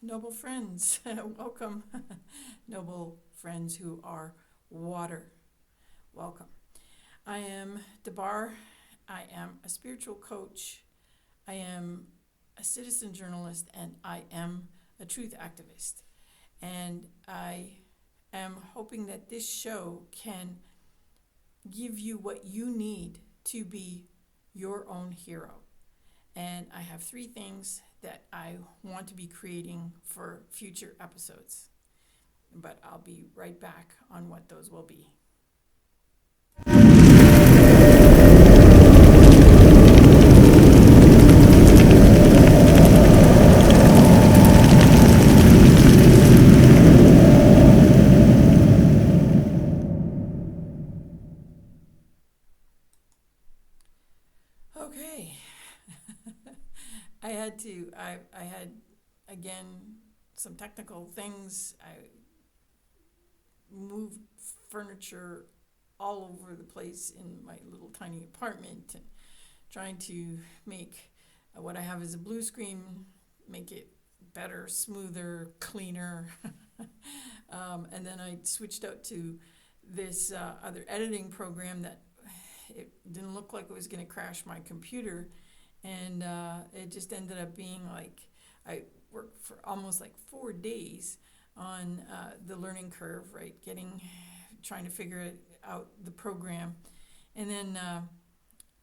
noble friends. Welcome, noble friends who are water. Welcome. I am Debar. I am a spiritual coach. I am a citizen journalist, and I am a truth activist. And I am hoping that this show can give you what you need to be your own hero. And I have three things that I want to be creating for future episodes. But I'll be right back on what those will be. Okay. I had, again, some technical things. I moved furniture all over the place in my little tiny apartment and trying to make what I have as a blue screen, make it better, smoother, cleaner. And then I switched out to this other editing program that it didn't look like it was going to crash my computer. And it just ended up being like I worked for almost like 4 days on the learning curve, right? Trying to figure it out, the program. And then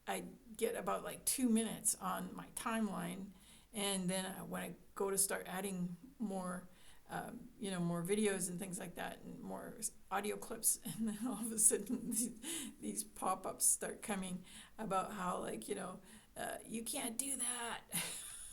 I get about like 2 minutes on my timeline. And then when I go to start adding more, more videos and things like that, and more audio clips, and then all of a sudden these pop-ups start coming about how, like, you can't do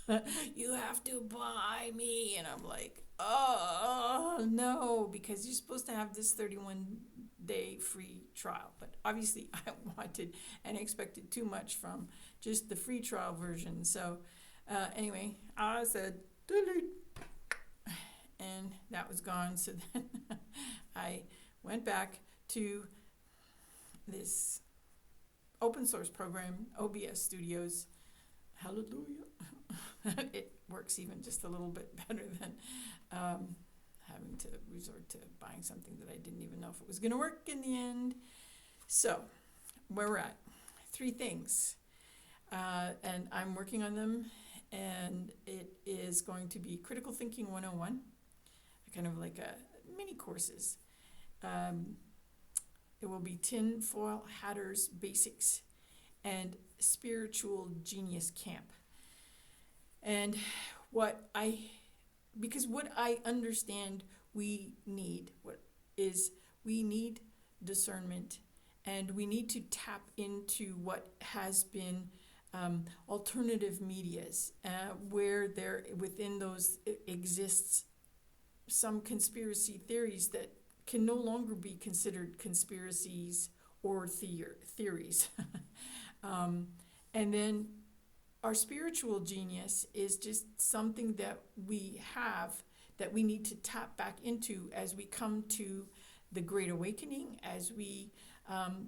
that. You have to buy me. And I'm like, oh, no, because you're supposed to have this 31-day free trial. But obviously, I wanted and expected too much from just the free trial version. So anyway, I said, delete. And that was gone. So then I went back to this open source program, OBS Studios. Hallelujah. It works even just a little bit better than having to resort to buying something that I didn't even know if it was going to work in the end. So, where we're at, 3 things. And I'm working on them, and it is going to be Critical Thinking 101, kind of like a mini courses. It will be Tinfoil Hatter's Basics and Spiritual Genius Camp. And what I understand we need discernment, and we need to tap into what has been alternative medias, where there within those exists some conspiracy theories that can no longer be considered conspiracies or theories. And then our spiritual genius is just something that we have that we need to tap back into as we come to the Great Awakening, as we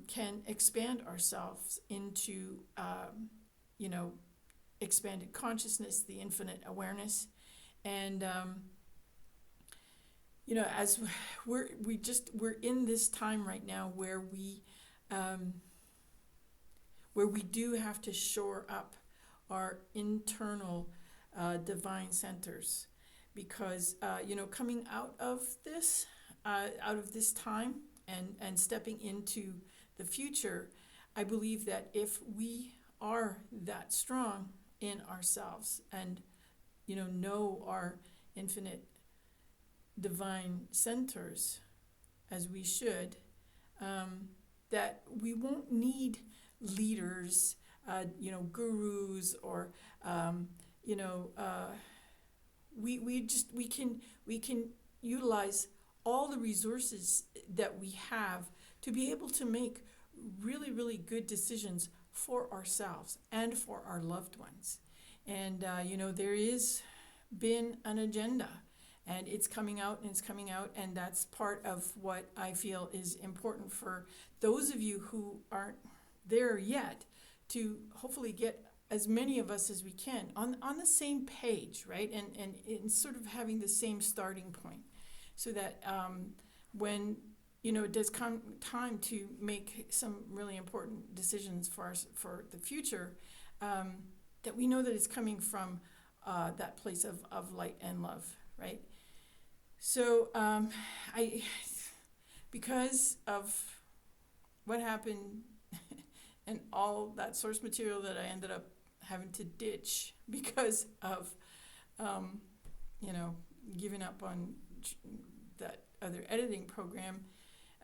can expand ourselves into, expanded consciousness, the infinite awareness. And as we're in this time right now where we do have to shore up our internal divine centers, because coming out of this time and stepping into the future, I believe that if we are that strong in ourselves and know our infinite divine centers as we should, that we won't need leaders, gurus, or we can utilize all the resources that we have to be able to make really, really good decisions for ourselves and for our loved ones. And there is been an agenda, and it's coming out, and that's part of what I feel is important for those of you who aren't there yet, to hopefully get as many of us as we can on the same page, right? And sort of having the same starting point, so that when it does come time to make some really important decisions for us for the future, that we know that it's coming from that place of light and love, right? So I, because of what happened and all that source material that I ended up having to ditch because of, giving up on that other editing program,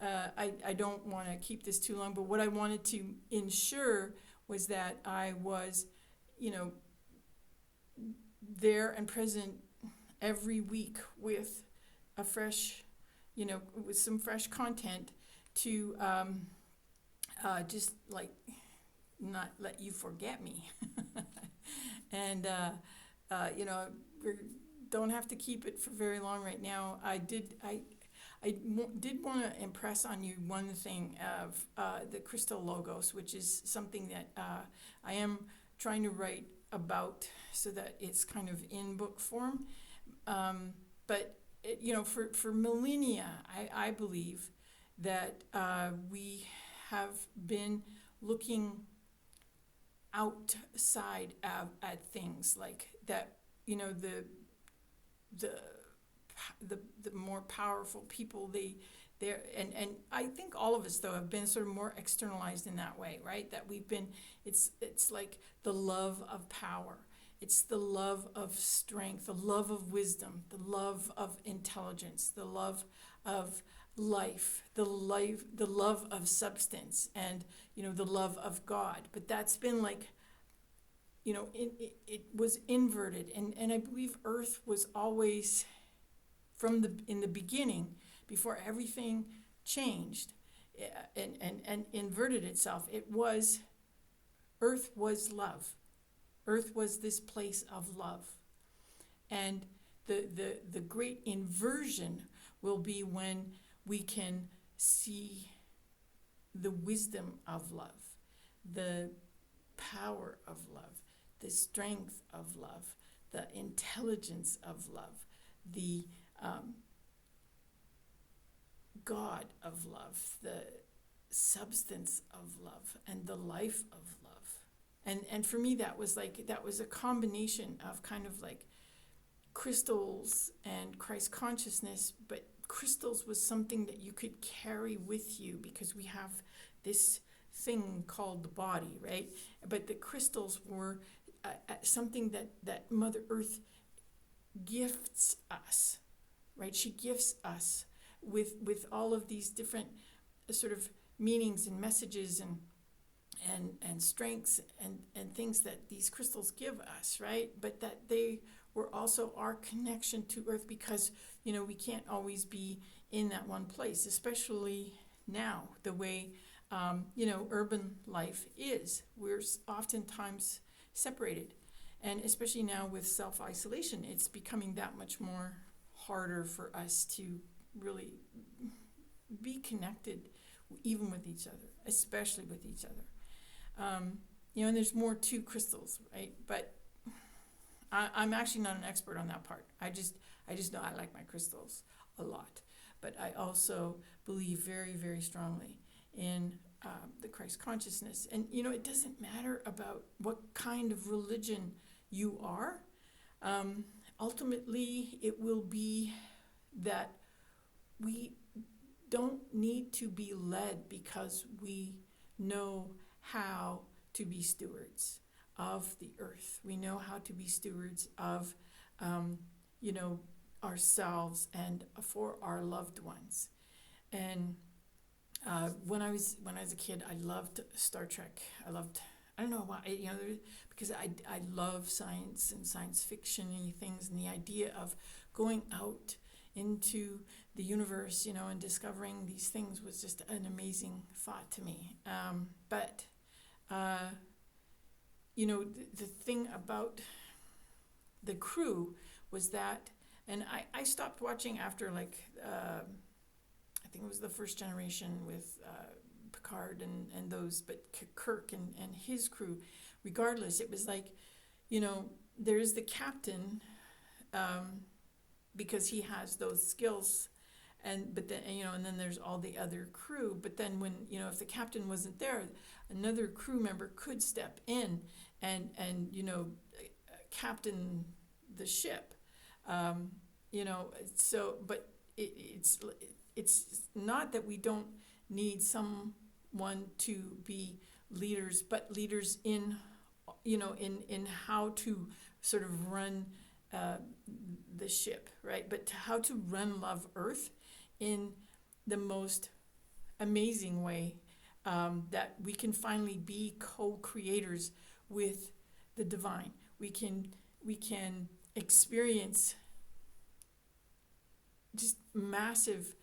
I don't want to keep this too long, but what I wanted to ensure was that I was, there and present every week with a fresh, with some fresh content to just like not let you forget me. And, we don't have to keep it for very long right now. I did want to impress on you one thing of the crystal logos, which is something that I am trying to write about so that it's kind of in book form. But for millennia, I believe that we have been looking outside at things like that. The more powerful people, and I think all of us though have been sort of more externalized in that way, right? That we've been, it's like the love of power, it's the love of strength, the love of wisdom, the love of intelligence, the love of life, the love of substance, and the love of God. But that's been like, it was inverted, and I believe Earth was always, in the beginning, before everything changed and inverted itself, Earth was love. Earth was this place of love. And the great inversion will be when we can see the wisdom of love, the power of love, the strength of love, the intelligence of love, the God of love, the substance of love, and the life of love. And for me, that was a combination of kind of like crystals and Christ consciousness, but crystals was something that you could carry with you because we have this thing called the body, right? But the crystals were something that Mother Earth gifts us, right? She gifts us with all of these different sort of meanings and messages and strengths and things that these crystals give us, right? But that they were also our connection to Earth, because we can't always be in that one place, especially now the way urban life is. We're oftentimes separated, and especially now with self-isolation, it's becoming that much more harder for us to really be connected, even with each other, especially with each other. And there's more to crystals, right? But I'm actually not an expert on that part. I just know I like my crystals a lot. But I also believe very, very strongly in the Christ consciousness. And, it doesn't matter about what kind of religion you are. Ultimately, it will be that we don't need to be led because we know how to be stewards of the earth. We know how to be stewards of, ourselves and for our loved ones. And when I was a kid, I loved Star Trek. I don't know why, because I love science and science fiction-y things, and the idea of going out into the universe, and discovering these things was just an amazing thought to me. But the thing about the crew was that, and I stopped watching after I think it was the first generation with Picard and those, but Kirk and his crew regardless, it was like, you know, there's the captain, because he has those skills, but then, and then there's all the other crew. But then when, if the captain wasn't there, another crew member could step in and captain the ship. So, but it's not that we don't need someone to be leaders, but leaders in, in how to sort of run the ship, right? But how to run Love Earth in the most amazing way, that we can finally be co-creators with the divine. We can experience just massive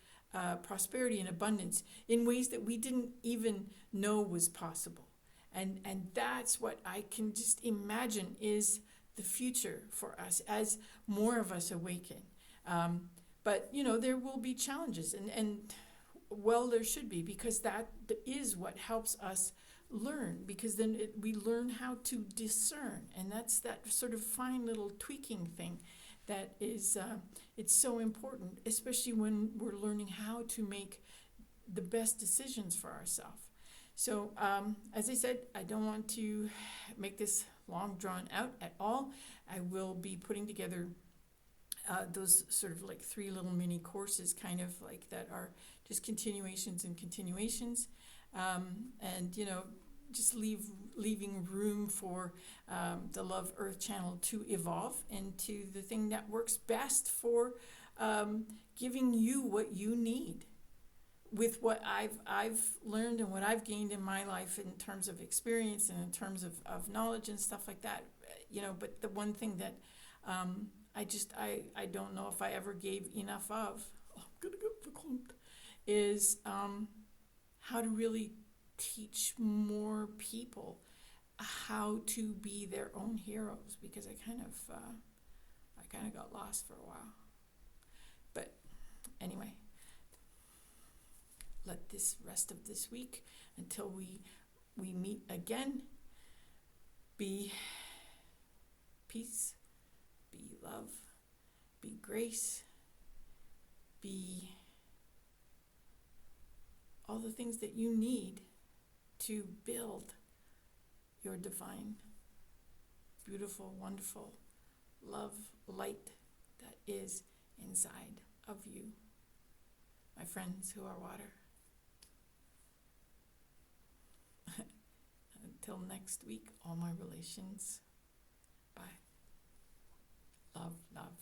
prosperity and abundance in ways that we didn't even know was possible. And that's what I can just imagine is the future for us as more of us awaken. But, there will be challenges, and well, there should be, because that is what helps us learn, because then we learn how to discern, and that's that sort of fine little tweaking thing that is, it's so important, especially when we're learning how to make the best decisions for ourselves. So, as I said, I don't want to make this long drawn out at all. I will be putting together those sort of like 3 little mini courses, kind of like that are just continuations and continuations, and just leaving room for the Love Earth channel to evolve into the thing that works best for giving you what you need, with what I've learned and what I've gained in my life in terms of experience and in terms of knowledge and stuff like that. But the one thing that I don't know if I ever gave enough of, I'm gonna get verklempt, is how to really teach more people how to be their own heroes, because I kind of got lost for a while. But anyway, let this rest of this week, until we meet again, be peace, be love, be grace, be all the things that you need to build your divine, beautiful, wonderful love light that is inside of you, my friends who are water. Until next week, all my relations. Bye. Love, love.